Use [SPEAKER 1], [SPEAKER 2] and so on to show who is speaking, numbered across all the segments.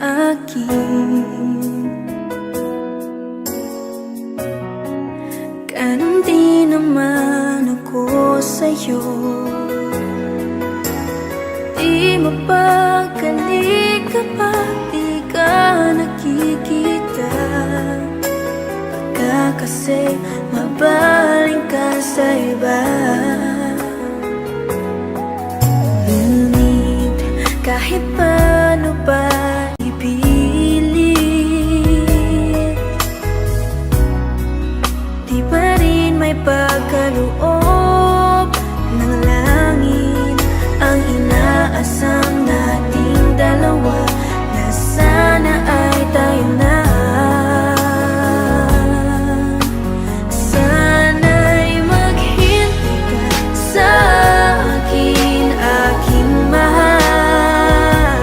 [SPEAKER 1] akin. Ganon din naman ako sa'yo. Di mapagkali kapag di ka nakikita. Baka kasi mabaling ka sa iba. Ngunit kahit paano pa ipilit, di pa rin may pagkaloob ng langit ang inaasam nating dalawa, na sana ay tayo na. Sana'y maghintay ka sa akin, aking mahal.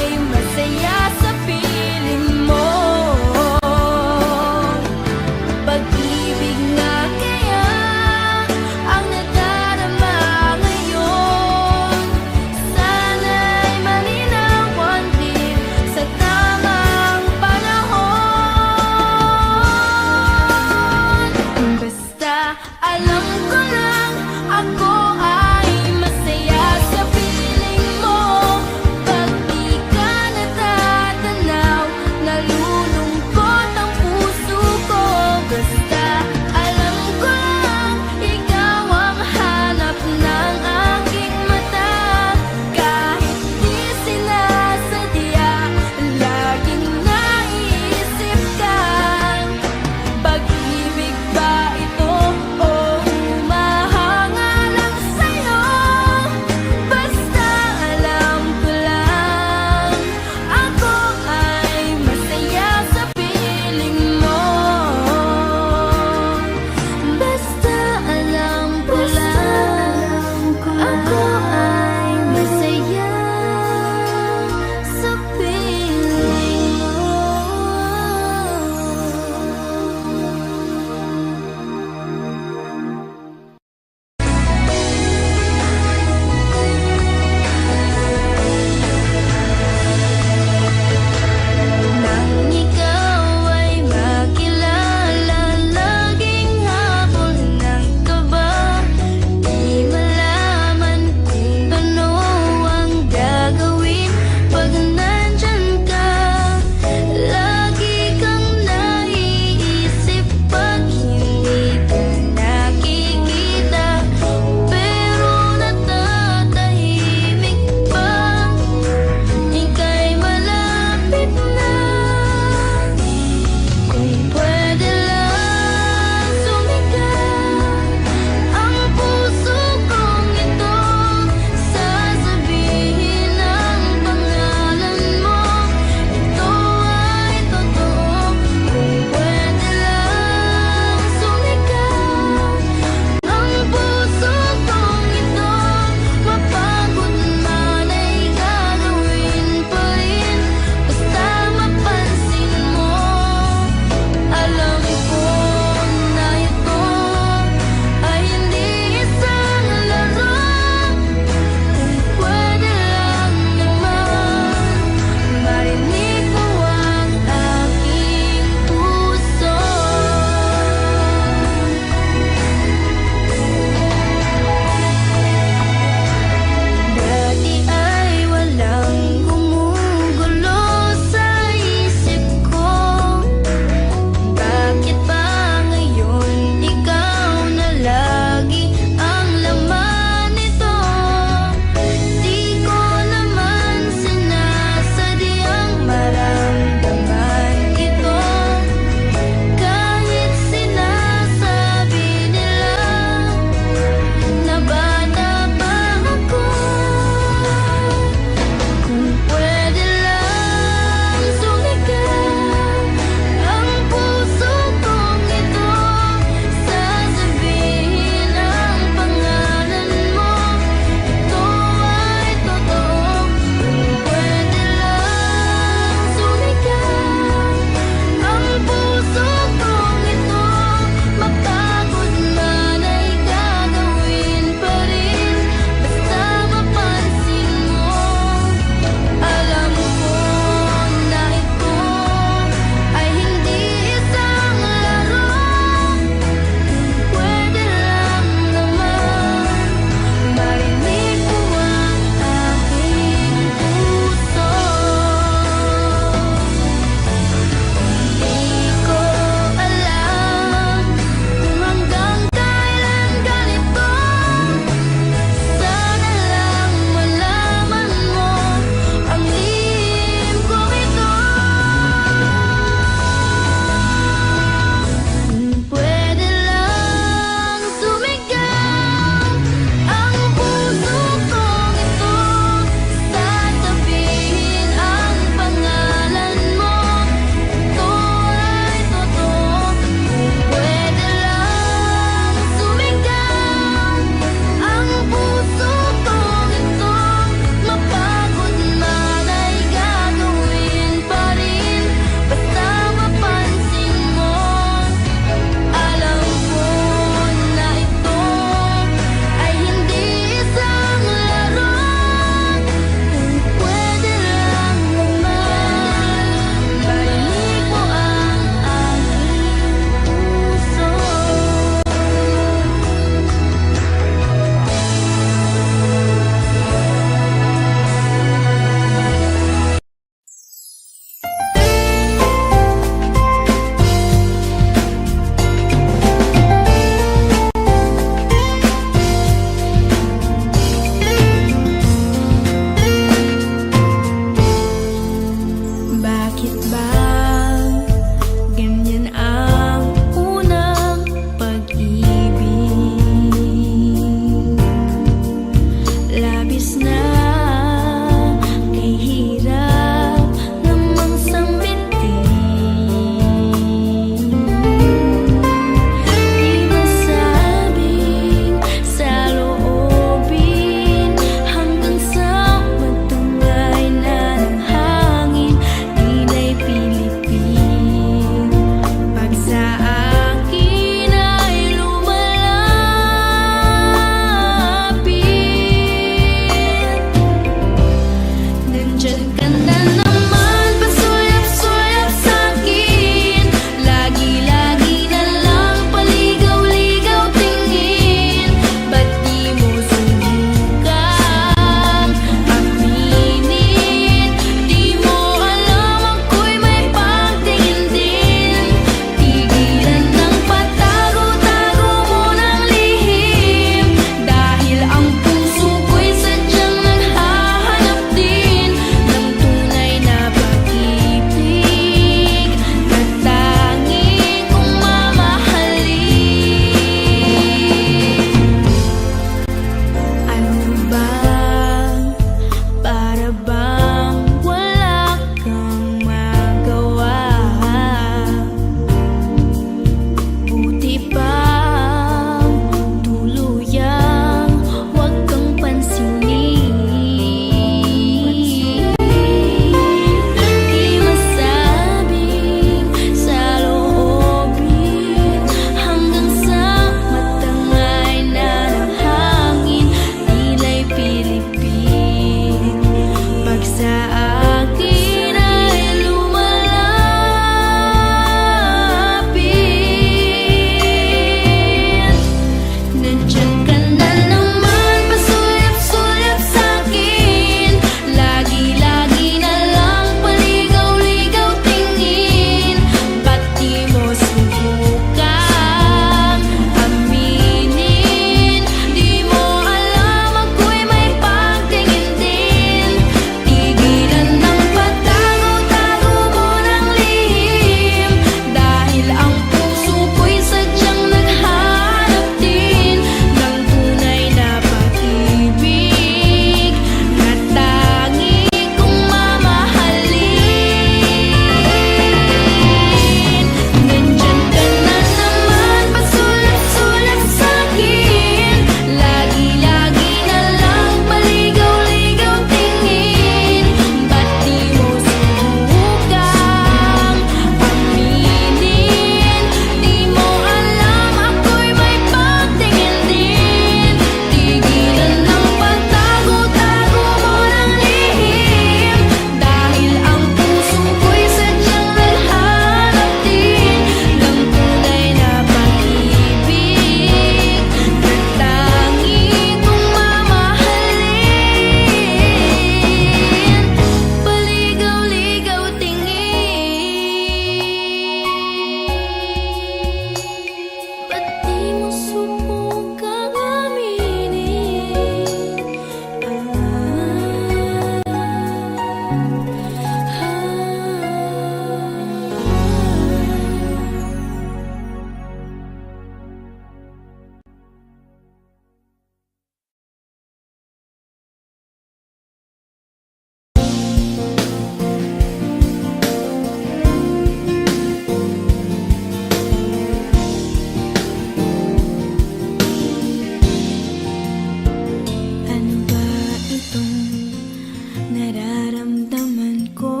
[SPEAKER 1] nararamdaman ko.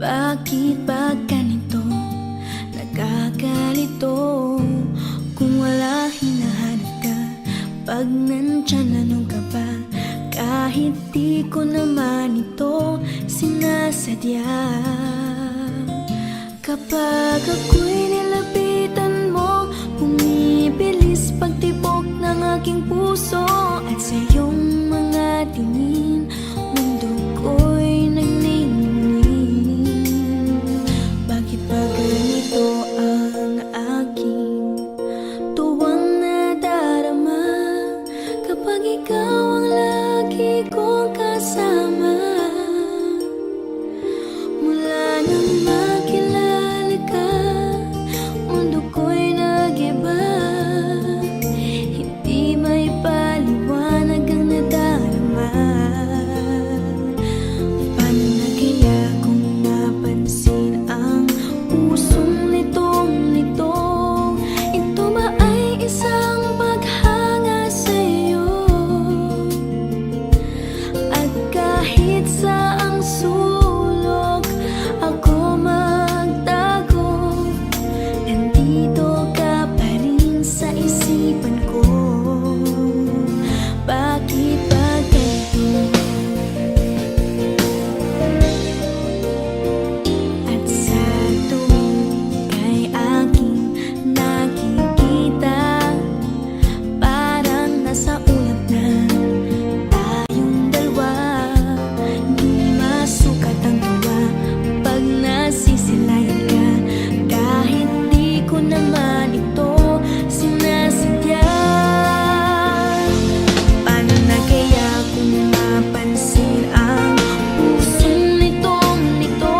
[SPEAKER 1] Bakit ba ganito? Nagkakalito. Kung wala hinahanap ka, pag nandyan ano ka ba? Kahit di ko naman ito sinasadya. Kapag ako'y nilapitan mo, bumibilis pagtibok ng aking puso. At sa iyong mga tingin, mundo ko'y nagniningning. Bakit ba ganito ang aking tuwang nadarama? Kapag ikaw ang lagi kong kasama, mula nang makilala ka, mundo ko'y nag-iba. Hindi may paliwanag ang nadarama. Paano na kaya kung napansin ang pusong litong-lito? Ito ba ay isang paghanga sa'yo? At kahit saang sulok ako magtago, nandito ka pa rin sa isipan ko. Bakit ba ganito? At sa tuwing kay aking nakikita, parang nasa ulap na tayong dalawa. Di masukat ang tuwa pag nasisilayan ka, kahit di ko naman ito sinasadya. Paano na kaya kung mapansin ang pusong nitong-nito?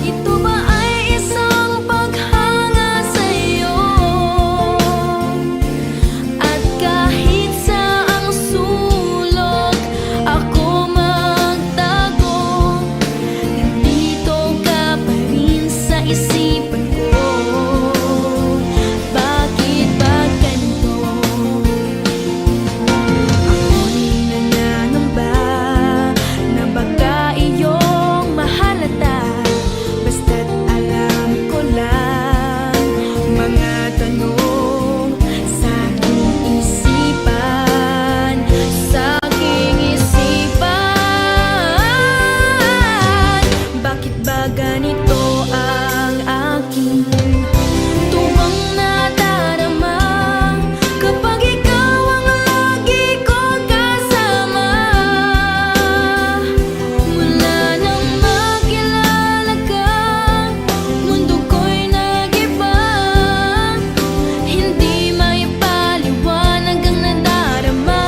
[SPEAKER 1] Ito ba ay isang paghanga sa'yo? At kahit saang sulok ako magtago, nandito ka pa rin sa isipan ko. Bakit ba ganito? Ako'y nangangamba na baka iyong mahalata. Basta't alam ko lang mga tanong sa aking isipan, sa aking isipan. Bakit ba ganito ang aking tuwang nadarama? Kapag ikaw ang lagi kong kasama, mula nang makilala ka, mundo ko'y nag-iba. Hindi may paliwanag ang nadarama.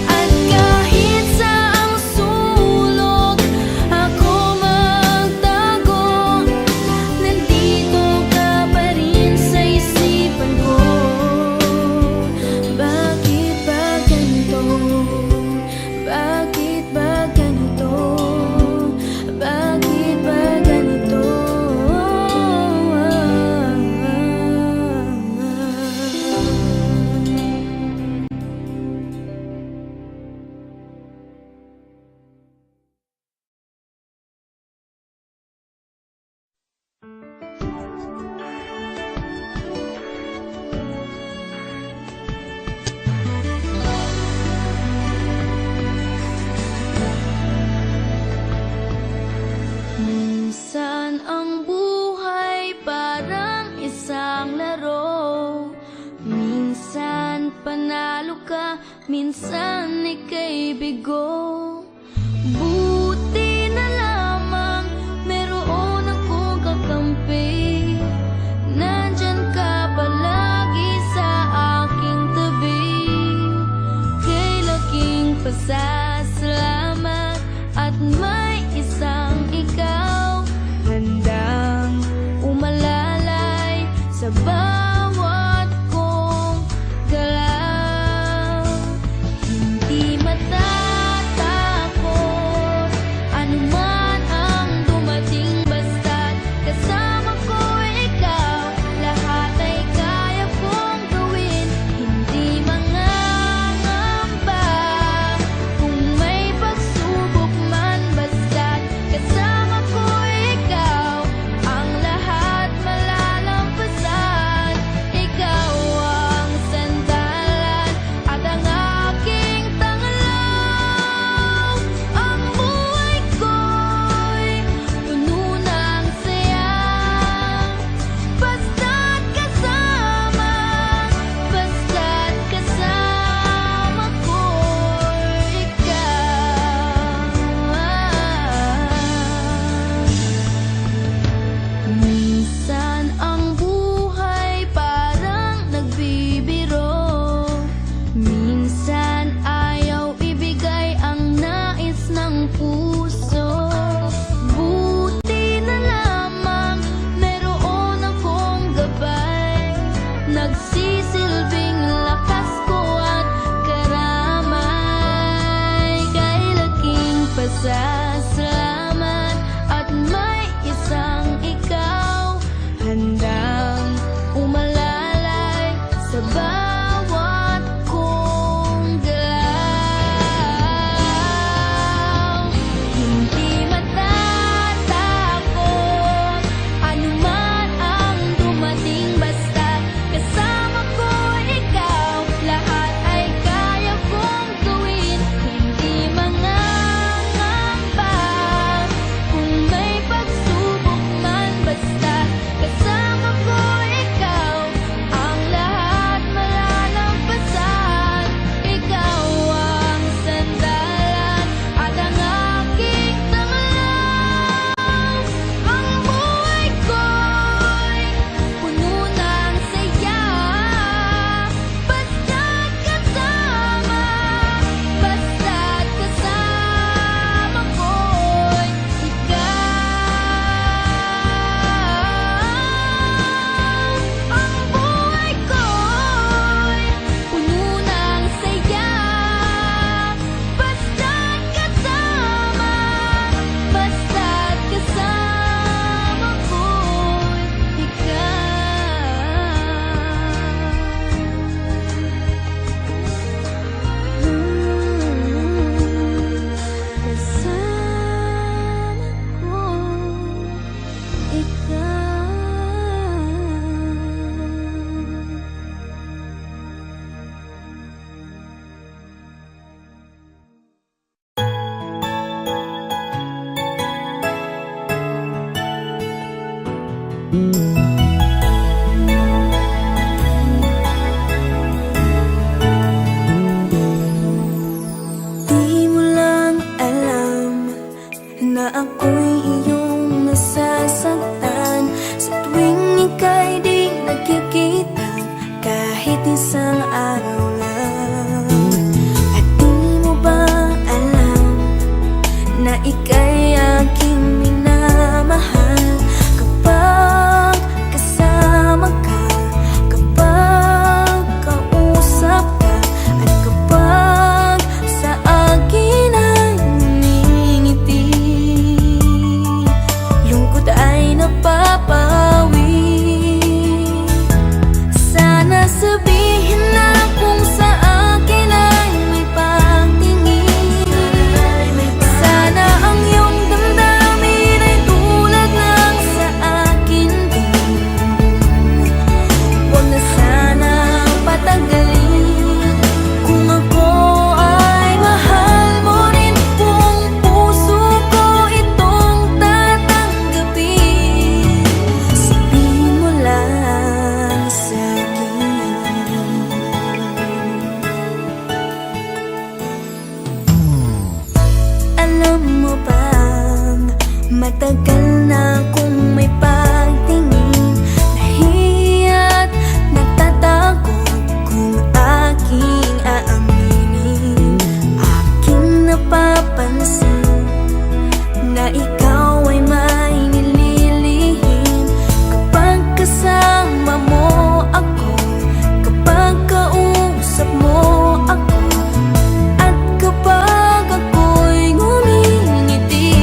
[SPEAKER 1] At kahit saang sulok ako magtago, nandito ka pa rin sa isipan ko. Bakit ba ganito? Bakit ba ganito? Bakit ba ganito? Minsan ang buhay parang isang laro. Minsan panalo ka, minsan ika'y bigo. Buti na lamang meron akong kakampi. Nandyan ka palagi sa aking tabi. Kay laking pasasalamat at may isang ikaw handang umalalay sa bawat kong galaw. Hindi matatakot anuman ang dumating, basta't kasama ko ikaw. Lahat ay kaya kong gawin, hindi mangangamba. Di mo lang alam na ako'y iyong nasasaktan sa tuwing ika'y di nagkikita kahit isang araw lang. At di mo ba alam na ika'y aking minamahal kapag kasama ka, kapag kausap ka, at kapag sa akin ay ngumingiti. Lungkot ay napapawi. Sana sabihin na kung sa akin ay may pagtingin. Sana ang iyong damdamin ay tulad ng sa akin din. Huwag na sana patagalin. Kung ako ay mahal mo rin, buong puso ko itong tatanggapin. Sabihin mo lang sa'kin. Alam mo bang matagal na akong may pagtingin, nahiya't natatakot kung aking aaminin. Aking napapansin na ikaw ay may nililihim kapag kasama mo ako, kapag kausap mo ako, at kapag ako'y ngumingiti.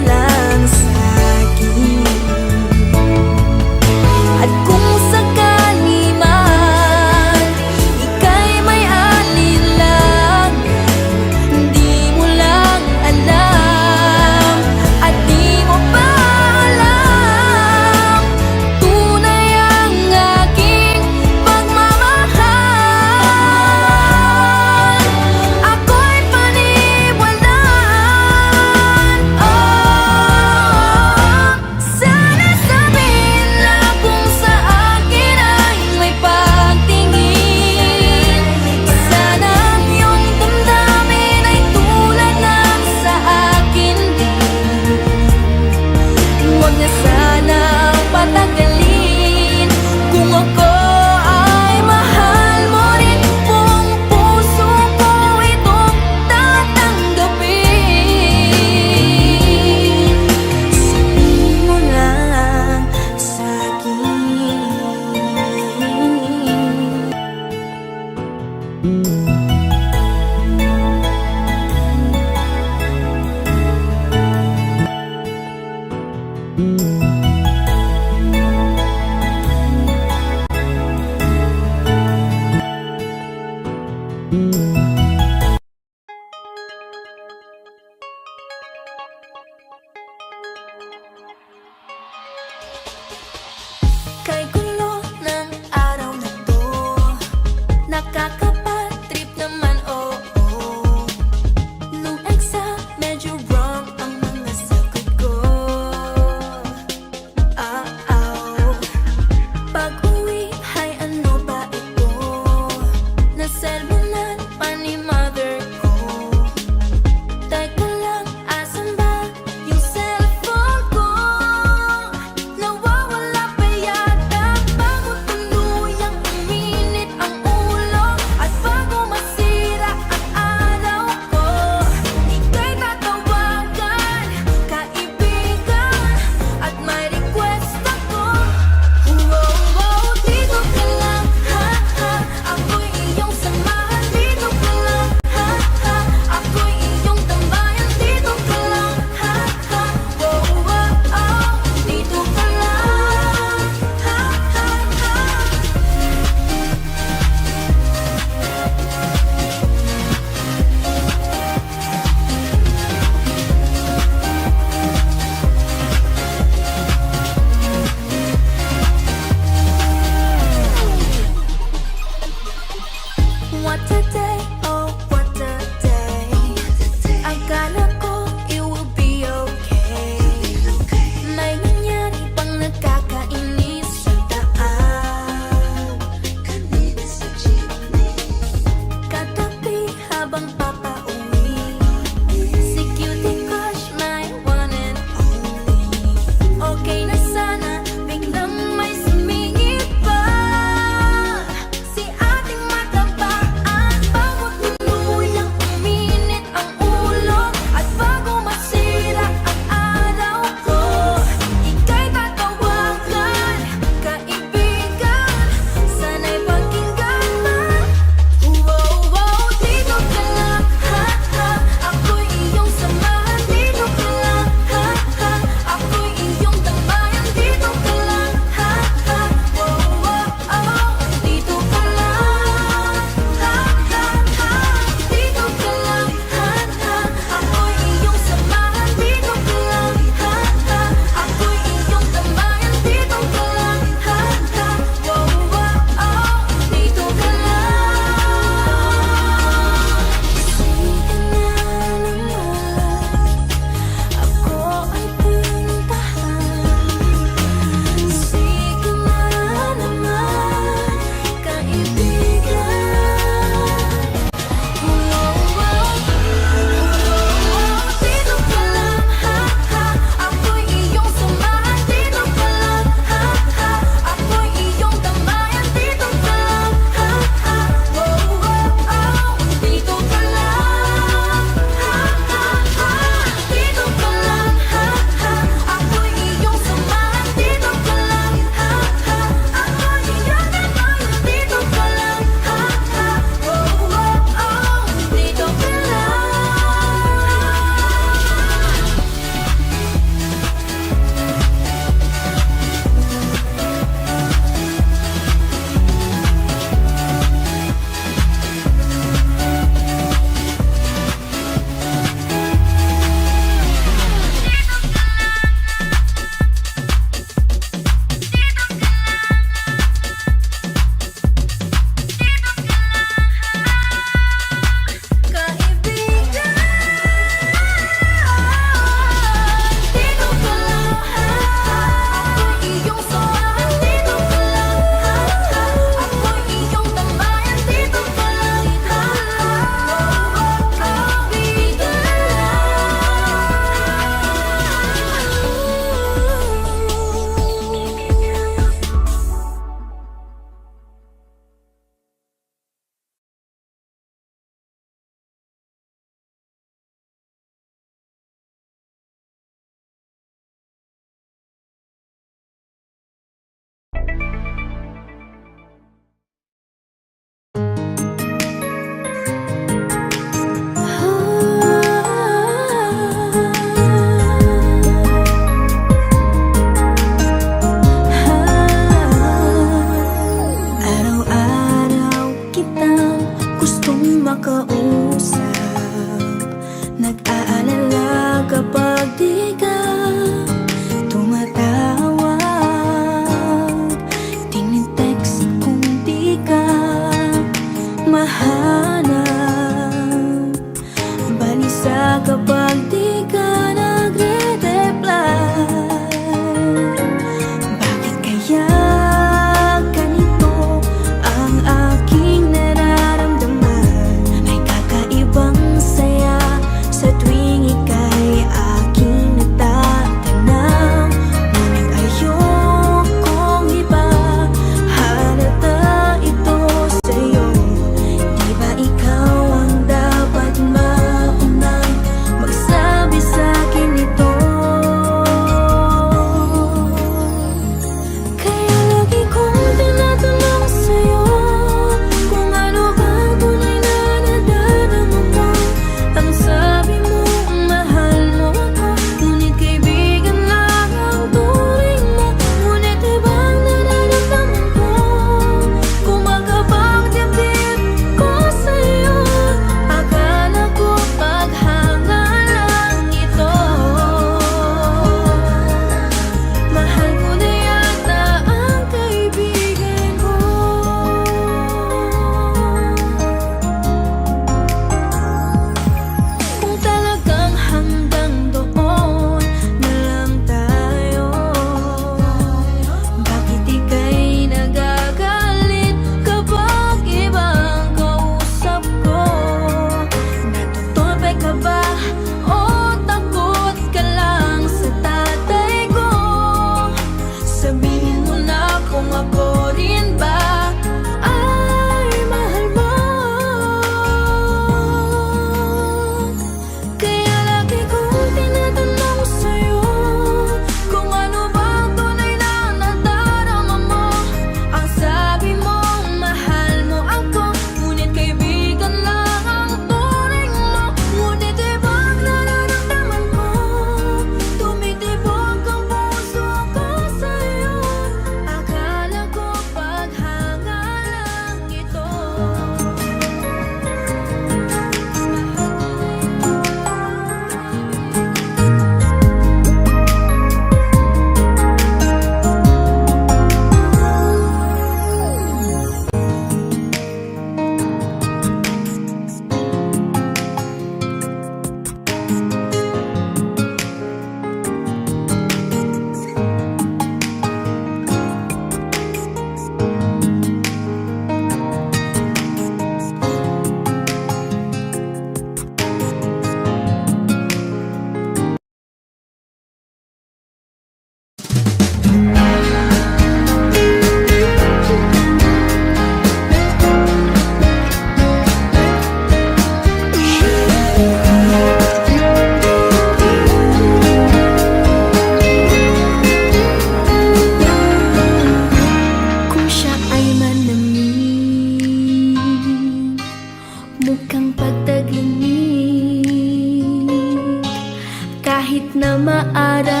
[SPEAKER 1] maaraw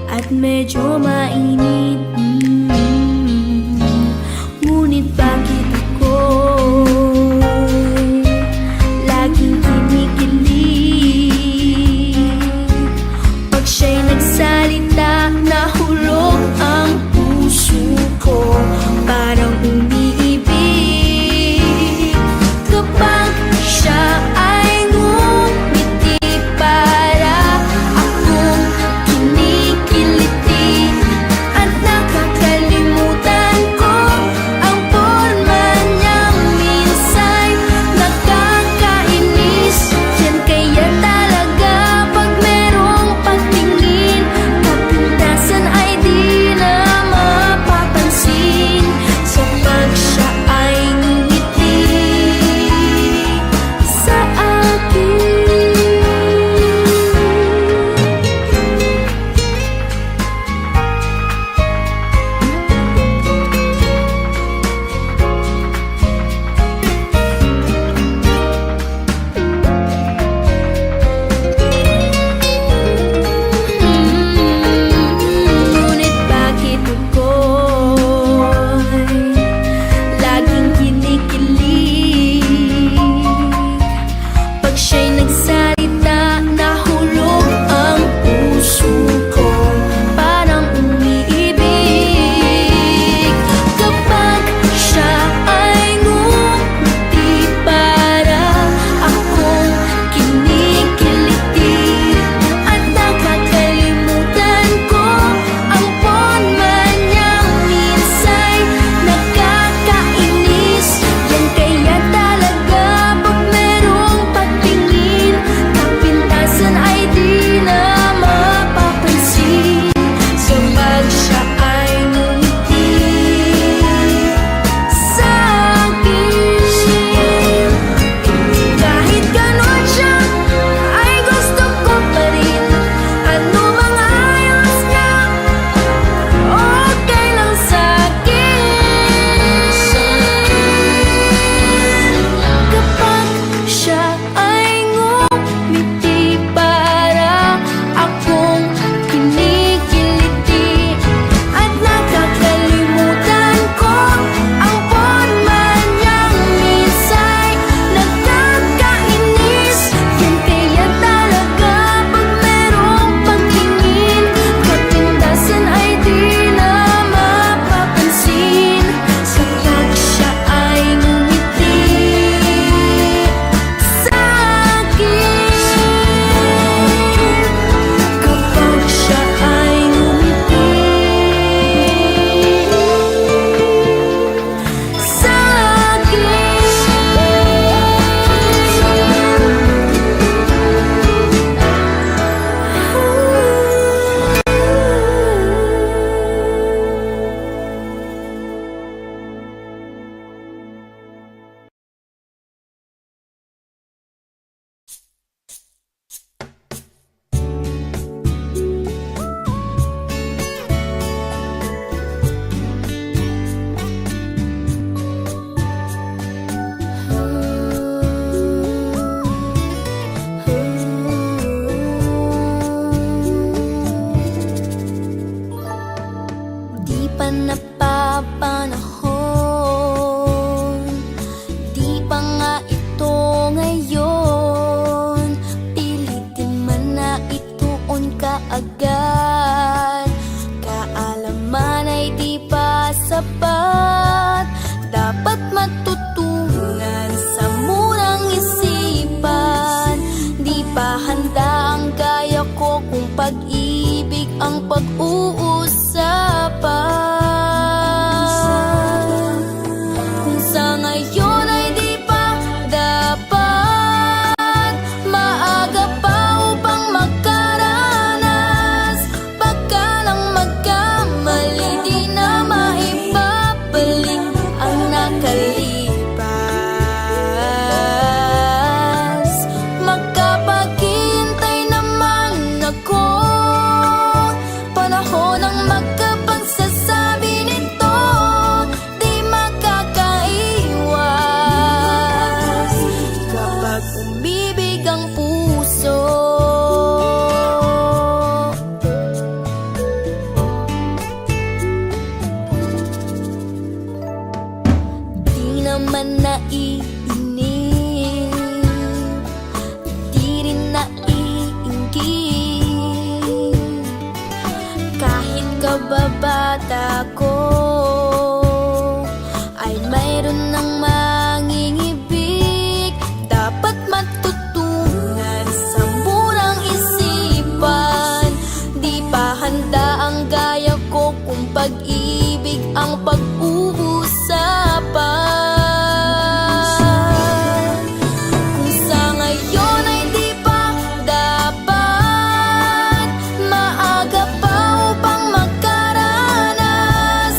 [SPEAKER 1] at medyo mainit. Ngunit bakit ako laging kinikilig pag siya'y nagsalita? Nahulog ang puso ko, parang umiibig kapag siya ay ngumiti. Para akong kinikiliti at man naiinip, di rin naiinggit. Kahit kababata ko ay mayroon ng mangingibig. Dapat matutunan sa murang isipan. Di pa handa ang gaya ko kung pag-ibig ang pag-uusapan. Kung sa ngayon ay di pa dapat, maaga pa upang magkaranas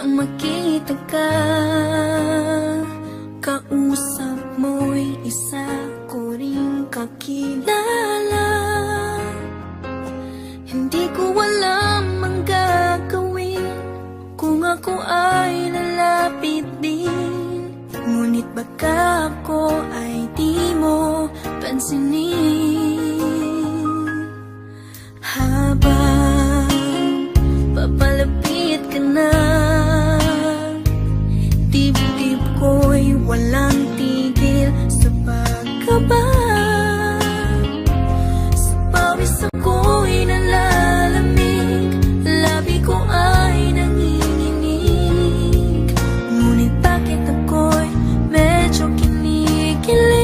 [SPEAKER 1] nang makita ka. Kausap mo'y isa ko ring kakilala. Hindi ko alam ang gagawin kung ako ay lalapit din. Ngunit baka ako ay di mo pansinin. Habang papalapit ka na, dibdib ko'y walang tigil sa pagkaba. Sa pawis ako'y nalalamig, labi ko ay nanginginig. Ngunit bakit ako'y medyo kinikilig?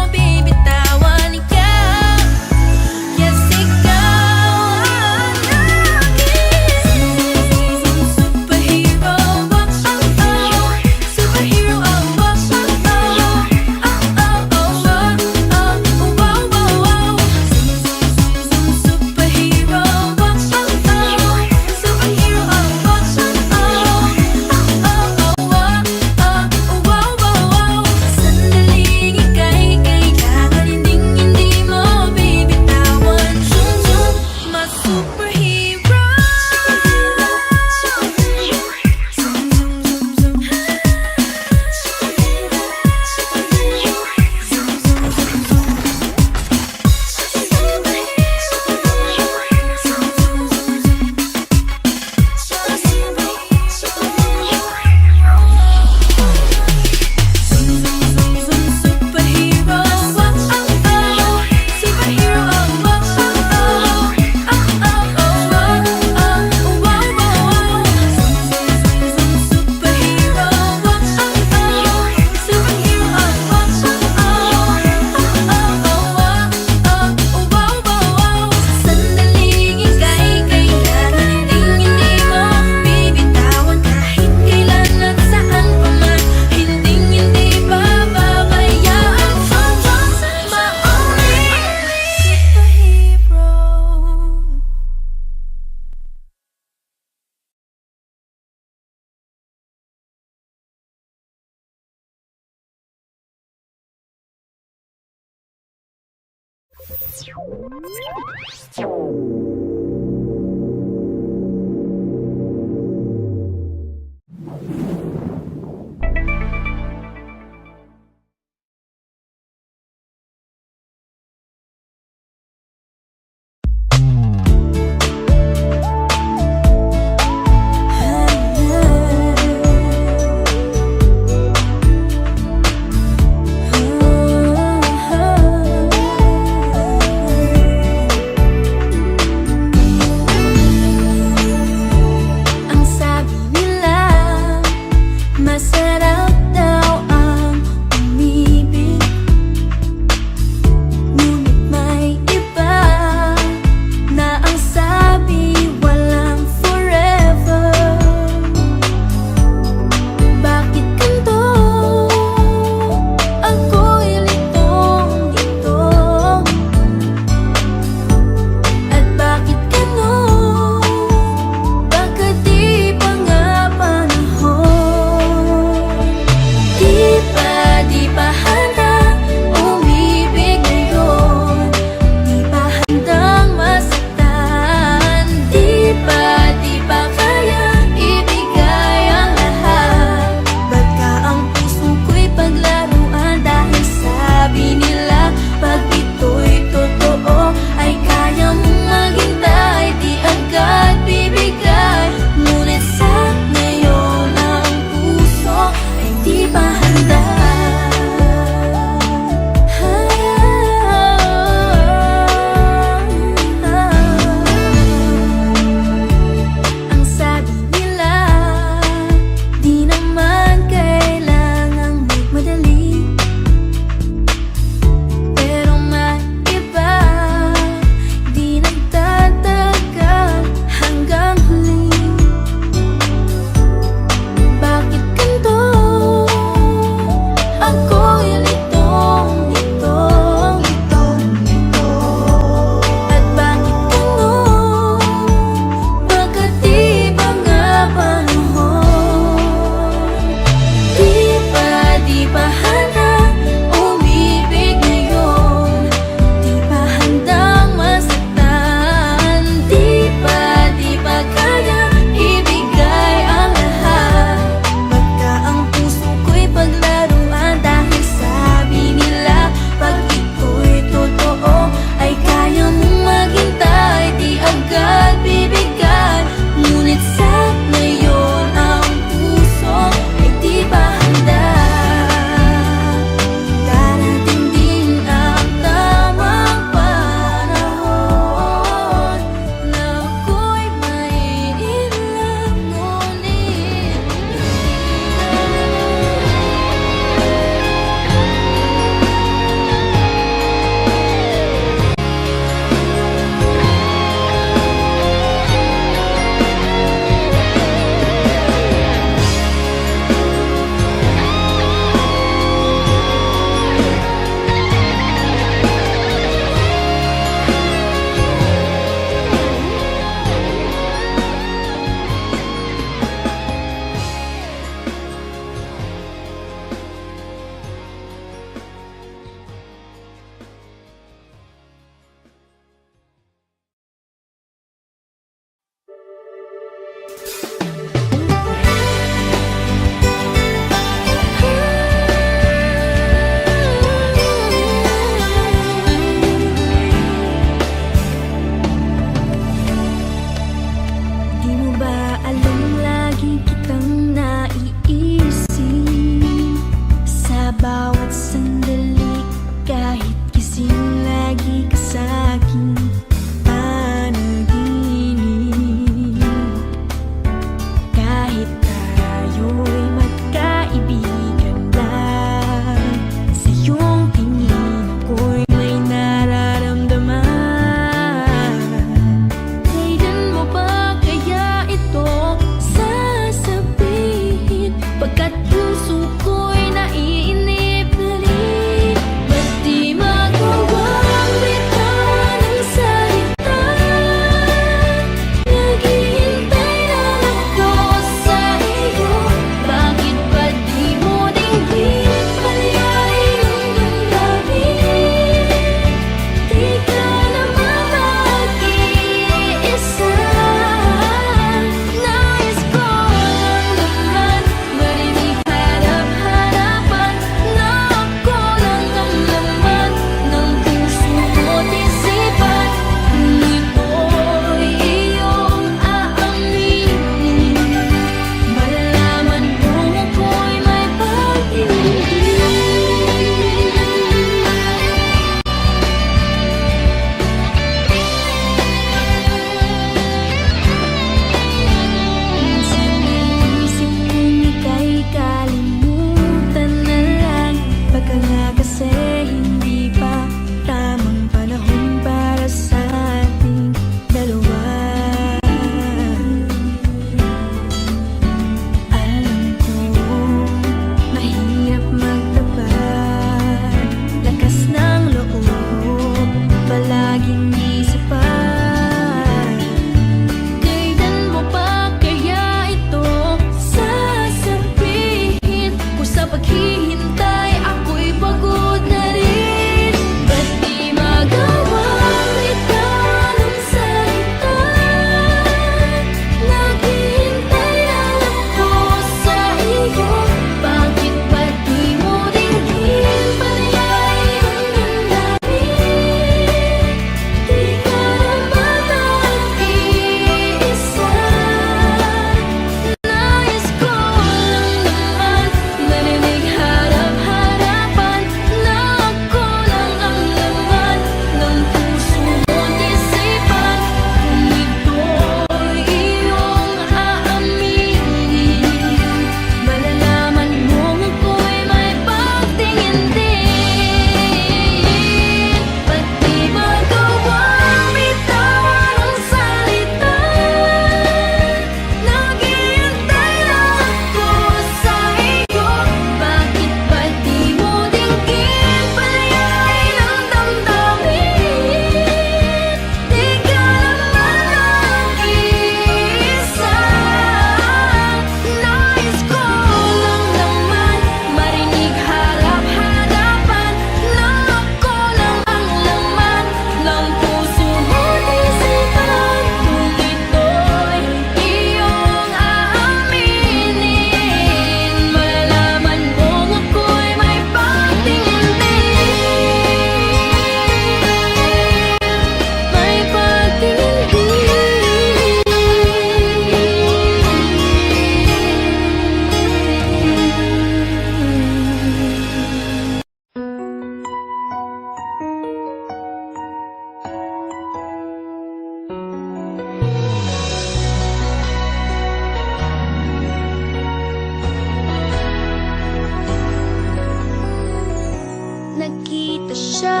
[SPEAKER 1] nagkita siya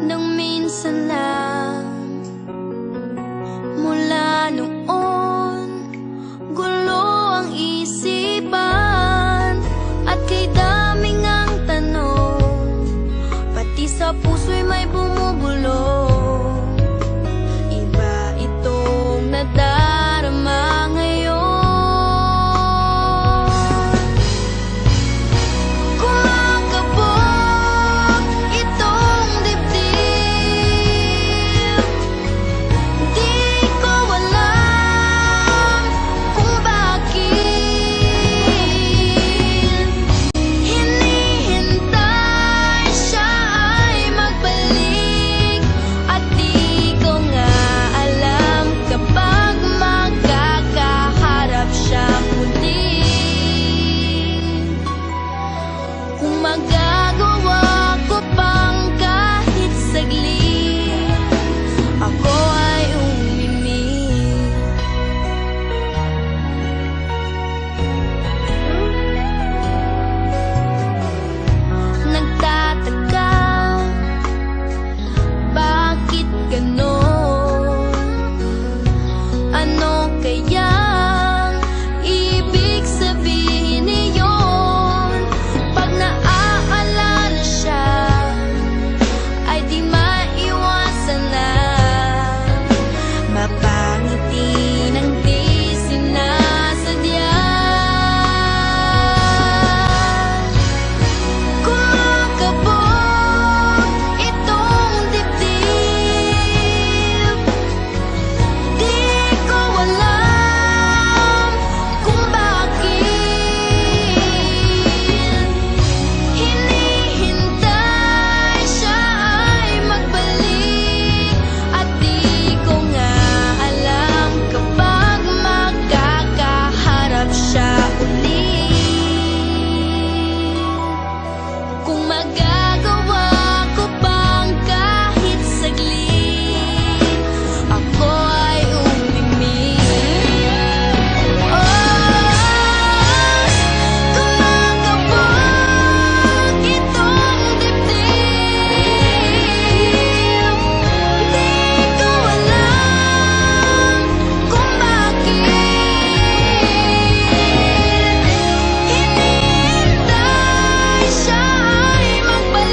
[SPEAKER 1] nang minsan lang. Mula noon, gulo ang isipan at kay daming ang tanong, pati sa puso'y may bumubulong. Iba itong nadarama ngayon. Kumakabog itong dibdib, di ko alam kung bakit hinihintay siya ay magbalik, at di ko nga alam kapag magkakaharap siya muli, kung magagawa ko pang kahit saglit ako ay umimik. Nagtataka, bakit ganon? Ano kayang ibig sabihin niyon? Pag naaalala siya, ay di maiwasan na mapangiti ng di sinasadya. Kumakabog itong dibdib, di ko alam kung bakit hinihintay siya ay magbalik, at di ko nga alam kapag magkakaharap siya uli, kung magagawa ko pang kahit saglit ako ay umimik. Kumakabog itong dibdib, di ko alam kung bakit hinihintay siya ay magbalik,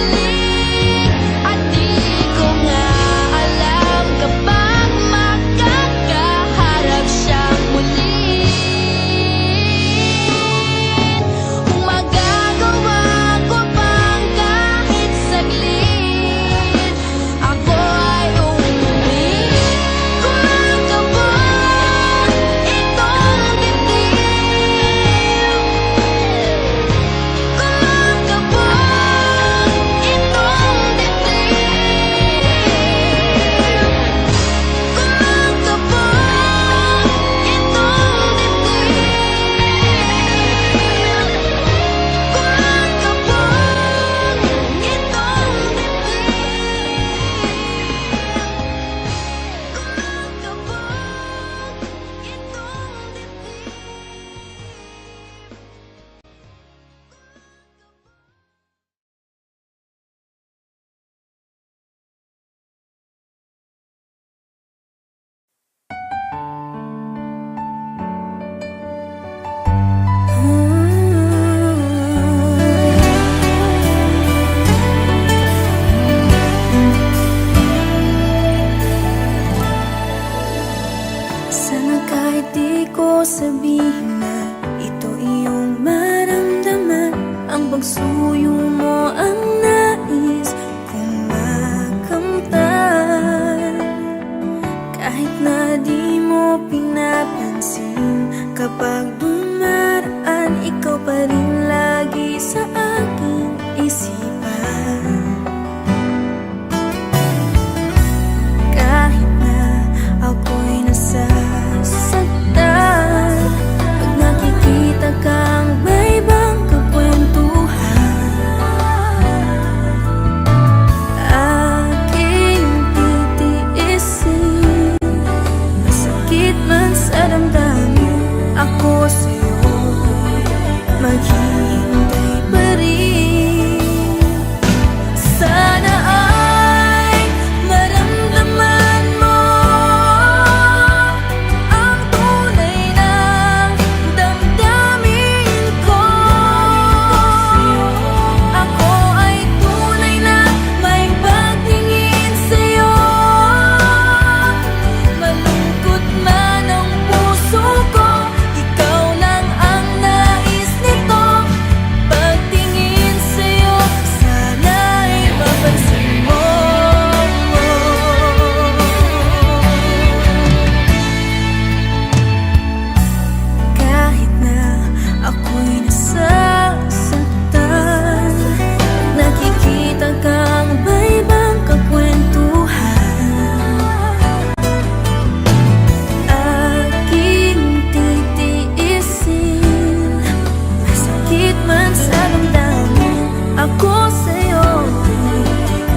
[SPEAKER 1] ko sa'yo,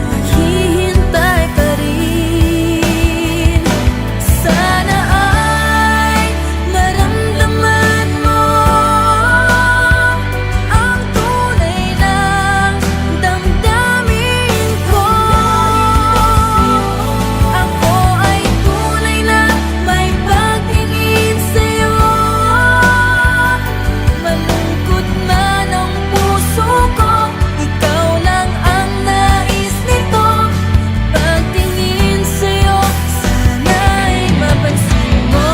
[SPEAKER 1] naghihintay pa rin. Sana ay maramdaman mo ang tunay na damdamin ko. Ako ay tunay na may pagtingin sa'yo. Malungkot man ang puso ko, ikaw lang ang nais nito. Pagtingin sa'yo, sana'y mapansin mo.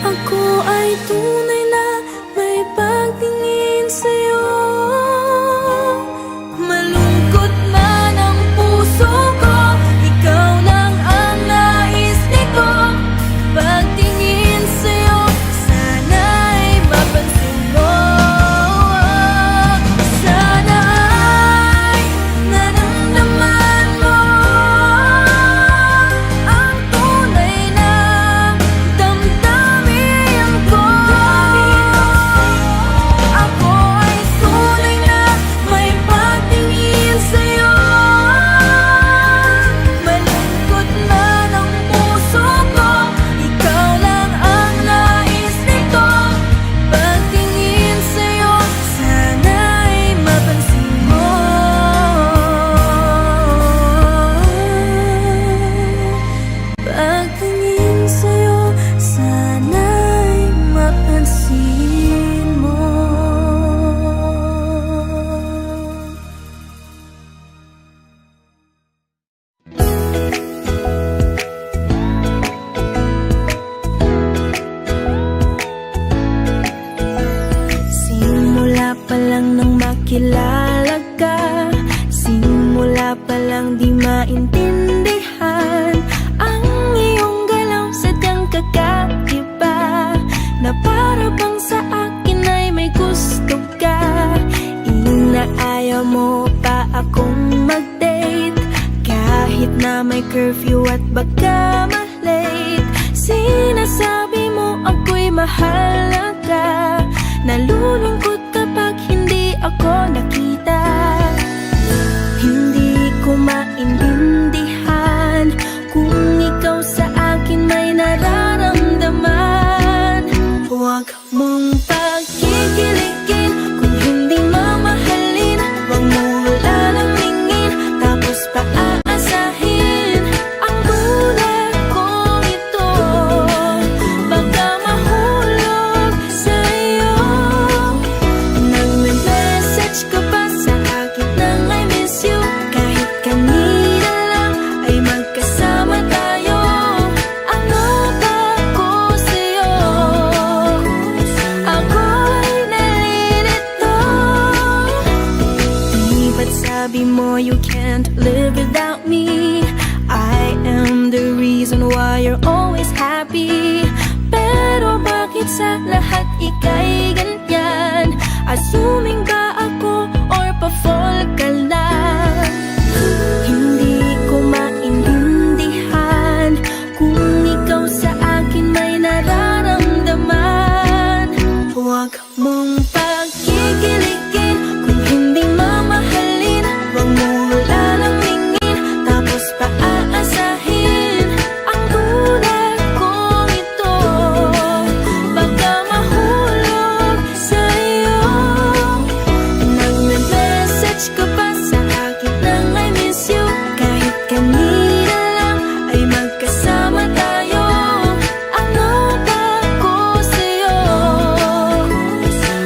[SPEAKER 1] Ako ay tunay na may pagtingin sa'yo. Malungkot man ang puso ko, ikaw lang ang nais nito. Pagtingin sa'yo, sana'y mapansin mo. Sana ay naramdaman mo ang tunay na damdamin ko. Ako ay tunay na may pagtingin sa'yo. Malungkot man ang puso ko, ikaw lang ang nais nito. Pagtingin sa'yo, sana'y mapansin mo. Pagtingin sa'yo, sana'y mapansin mo. Simula pa lang nang makilala ka, simula pa lang di maintindihan ang iyong galaw, sadyang kakaiba, na para bang sa akin ay may gusto ka. Inaayaw mo pa akong mag-date kahit na may curfew at baka ma-late. Sinasabi mo ako'y mahalaga, nalulungkot kapag hindi ako nakita. Hindi ko maintindihan kung ikaw sa akin may nararamdaman. Huwag mong pagkikiligin kung hindi mamahalin. Huwag mo lalamingin tapos paaasahin ang bulag kong ito. Baka mahulog sa'yo. Nagme-message ka pa sa akin nang I miss you. Kahit kanina lang ay magkasama tayo. Ano ba ko sa'yo? Ako'y nalilito. Di ba't sabi mo you can't live without me? I am the reason why you're always happy. Pero bakit sa lahat ika'y ganyan? Assuming ba ako or pa-fall ka lang? Hindi ko maintindihan kung ikaw sa akin may nararamdaman. Huwag mong pagkikiligin kung hindi mamahalin. Huwag mo lalamingin tapos paaasahin ang bulag kong ito. Baka mahulog sa'yo. Nagme-message ka pa sa akin nang I miss you. Kahit kanina lang ay magkasama tayo. Ano ba ko sa'yo?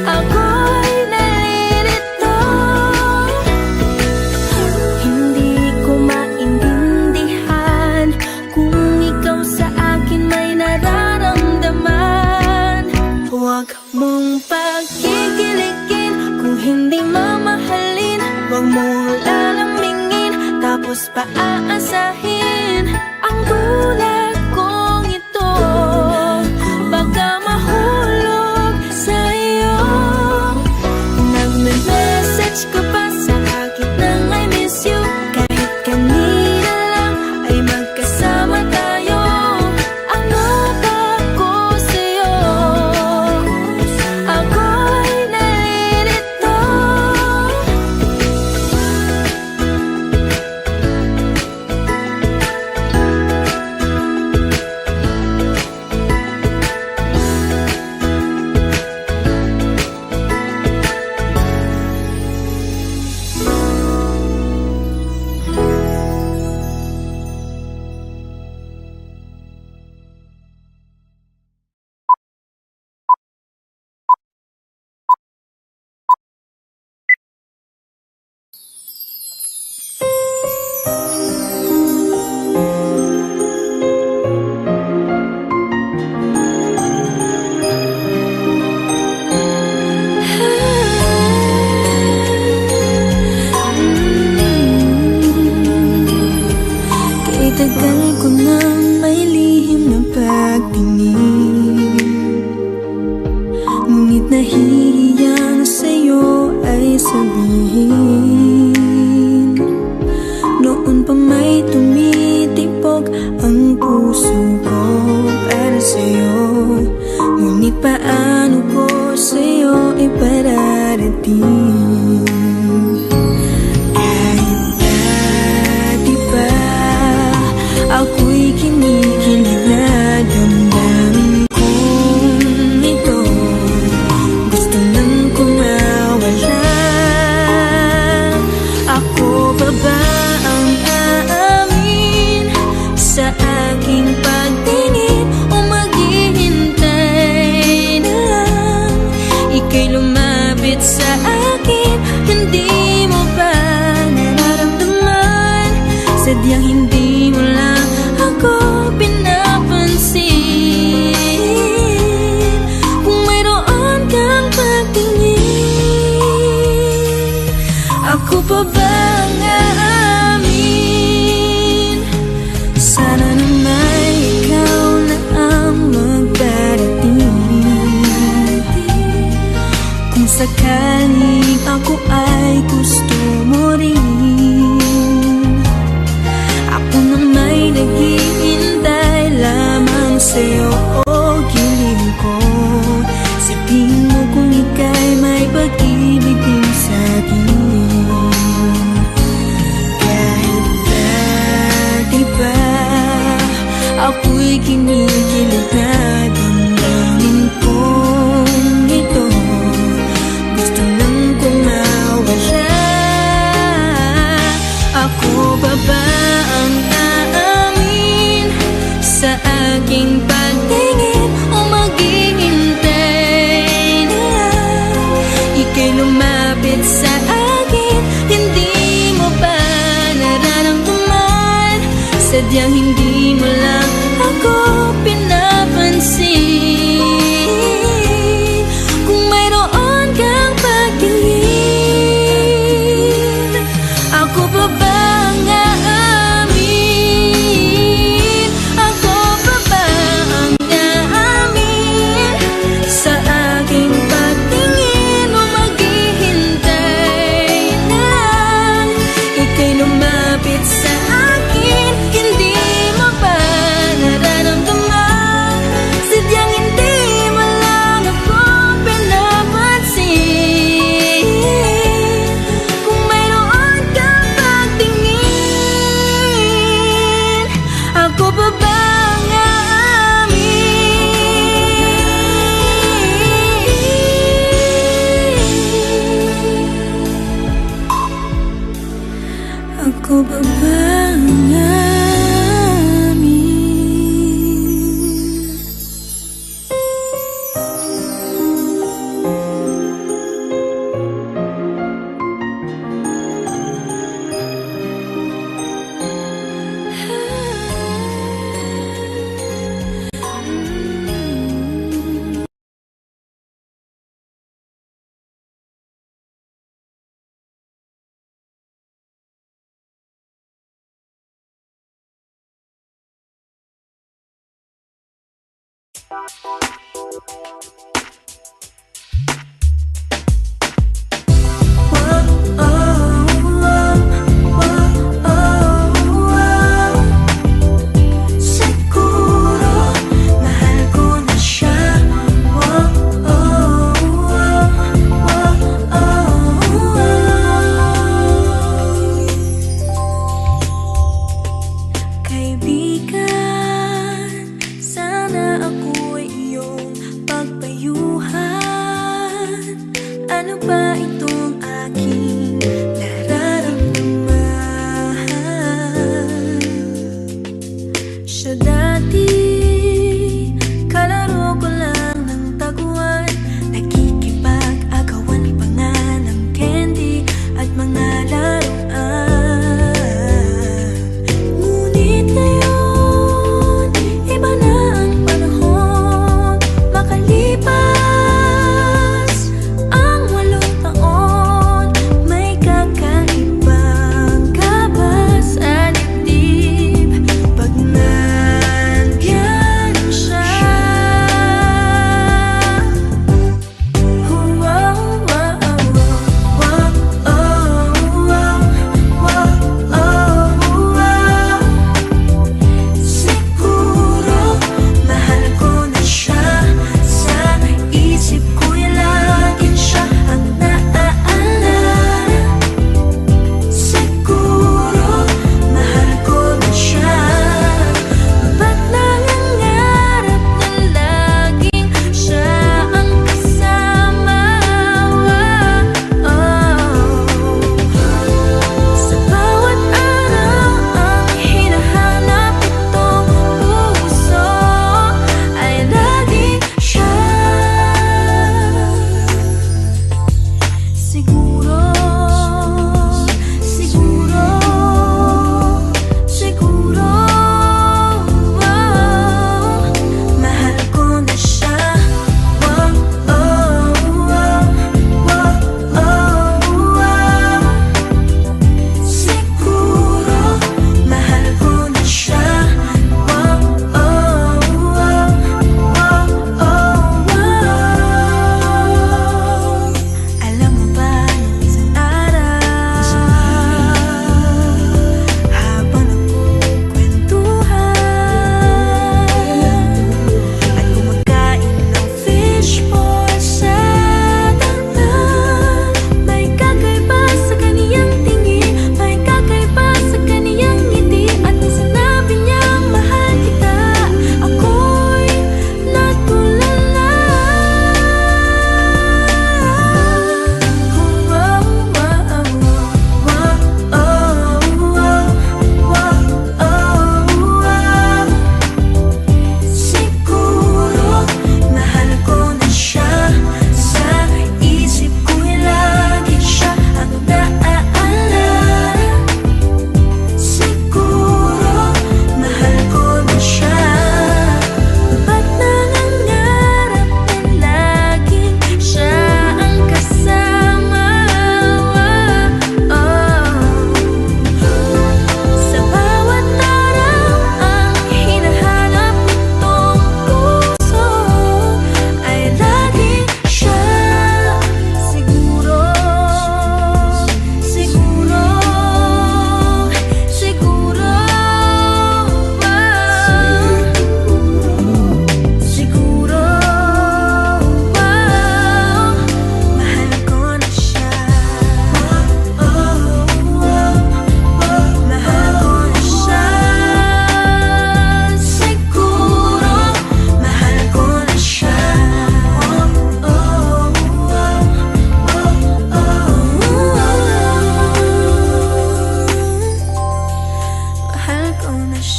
[SPEAKER 1] Ako'y nalilito. Hindi ko maintindihan kung ikaw sa akin may nararamdaman. Huwag mong pagkikiligin kung hindi mamahalin. Huwag mo lalamingin tapos paaasahin ang bulag kong ito. Baka mahulog sa'yo. Nagme-message ka pa sa akin nang Tagal ko nang may lihim na pagtingin, ngunit nahihiyang sa'yo ay sabihin. Noon pa may tumitipok ang puso ko para sa'yo, ngunit paano ko sa'yo ipararating? Kahit dati pa ako'y kinikilig na damdamin kong ito. Gusto nang kumawala. Ako pa ba ang aamin sa aking pagtingin, o maghihintay na lang ika'y lumapit sa akin? Hindi mo ba nararamdaman? Sadyang hindi mo lang ako pinapansin. Kung mayroon kang pagtingin, ako pa ba ang aamin? Sana naman ikaw na ang magdarating. Kung sakaling ako ay gusto mo rin, ako na may naghihintay lamang sa'yo o gilid ko. Sabihin mo kung ika'y may pag-ibig din sa'kin. Kahit dati pa ako'y kinikilig na damdamin kong ito. Gusto nang kumawala. Ako pa ba ang aamin sa aking pagtingin, o maghihintay na lang ika'y lumapit sa akin? Hindi mo ba nararamdaman? Sadyang hindi mo lang ako pinapansin. Kung mayroon kang pagtingin, ako pa ba ang aamin? Ako pa ba ang aamin sa aking pagtingin, o maghihintay na lang ika'y lumapit sa akin? Hindi mo ba nararamdaman? Sadyang hindi mo lang ako pinapansin. Kung mayroon kang pagtingin, ako pa ba ang aamin? Ako pa ba ang aamin? Siguro mahal ko na siya. Kaibigan, sana ako'y iyong pagpayuhan.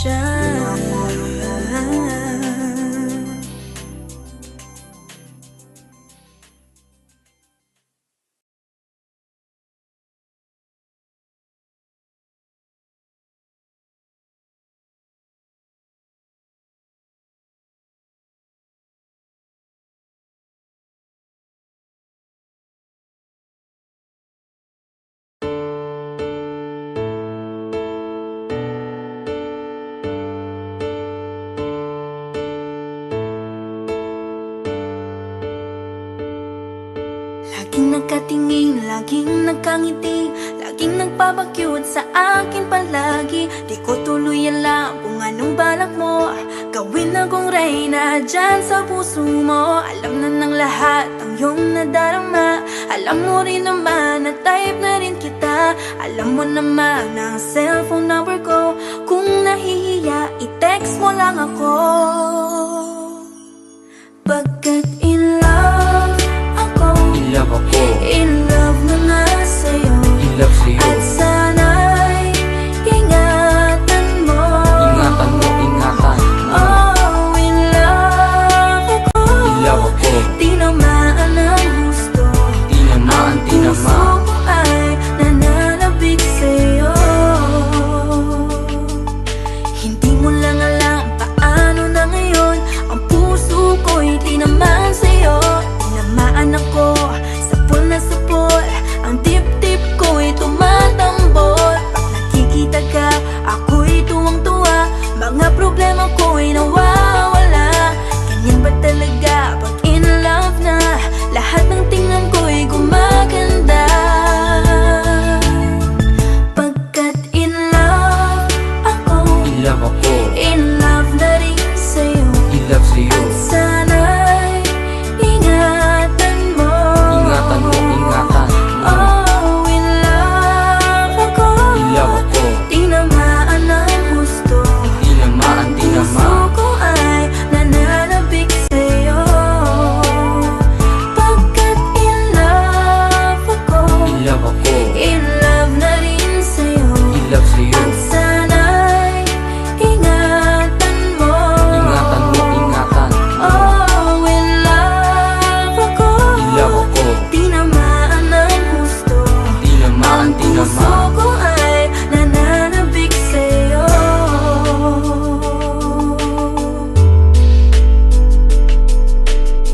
[SPEAKER 1] siya. Laging nagkatingin, laging nagkangiti, laging nagpapakyut sa akin palagi. Di ko tuloy alam kung anong balak mo gawin akong reyna dyan sa puso mo. Alam na ng lahat ang iyong nadarama. Alam mo rin naman na type na rin kita. Alam mo naman ang cellphone number ko. Kung nahihiya, i-text mo lang ako. Pagkat in love ako, in love na nga sa'yo, at sana'y ingatan mo. Oh, in love ako, tinamaan ang gusto. Ang puso ko ay nananabik sa'yo. Hindi mo lang alam paano na ngayon ang puso ko'y tinamaan sa'yo. Tinamaan ako, sapol na sapol, ang tip-tip ko'y tumatambol. Pag nakikita ka, ako'y tuwang-tuwa, mga problema ko'y nawawala. Ganyan ba talaga pag in love na? Lahat ng tingnan ko'y gumaganda. Pagkat in love ako, in love na rin sa'yo, at sana'y ingatan mo. Oh, in love ako, tinamaan ang gusto. Ang puso ko ay nananabik sa'yo. Pagkat in love ako, in love na rin sa'yo, at sana'y ingatan mo. Oh, in love ako, tinamaan ang gusto. Ang puso ko ay nananabik sa'yo.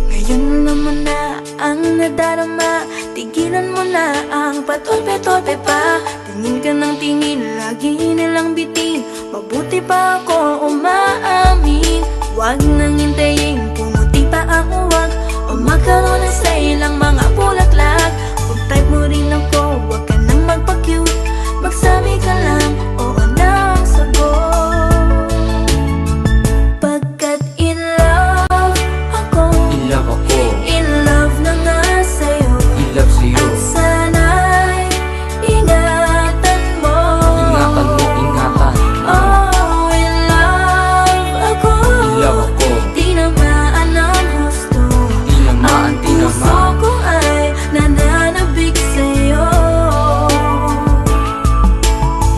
[SPEAKER 1] Ngayon naman na ang nadarama, tigilan mo na ang patolpe-tolpe pa. Tingin ka ng tingin, lagi nilang bitin, mabuti pa ako umaamin. Huwag nang hintayin, pumuti pa ang uwag, o magkaroon na sa ilang mga bulaklak. Kung type mo rin ako, huwag ka nang magpa-cute, magsabi ka lang, oo na ang sagot. Pagkat in love ako, in love na nga sa'yo, at sana'y ingatan mo. Oh, in love ako, tinamaan ang gusto. Ang puso ko ay nananabik sa'yo.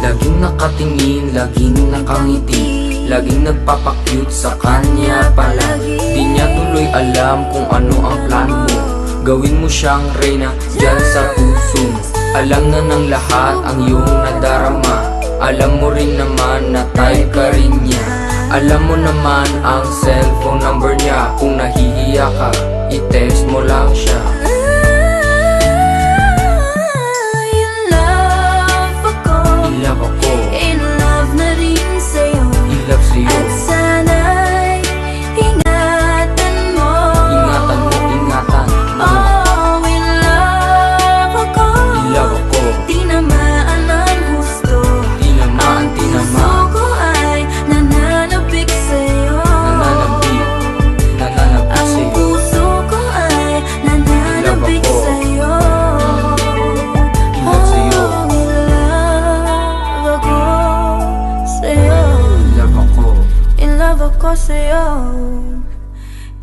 [SPEAKER 2] Laging nakatingin, laging nakangiti, laging nagpapakyut sa kanya palagi. Di niya tuloy alam kung ano ang plano mo. Gawin mo siyang reyna dyan sa puso mo. Alam na ng lahat ang iyong nadarama. Alam mo rin naman na type ka rin niya. Alam mo naman ang cellphone number niya. Kung nahihiya ka, i-text mo lang siya.
[SPEAKER 1] In love ako, in love na rin sa'yo, at sana'y ingatan mo. Oh, in love ako, tinamaan ang gusto. Ang puso ko ay nananabik sa'yo. Ang puso ko ay nananabik sa'yo. Oh, in love ako sa'yo. In love ako sa'yo.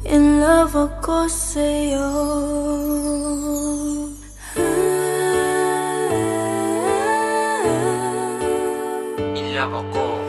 [SPEAKER 1] In love ako sa'yo.
[SPEAKER 2] In love ako.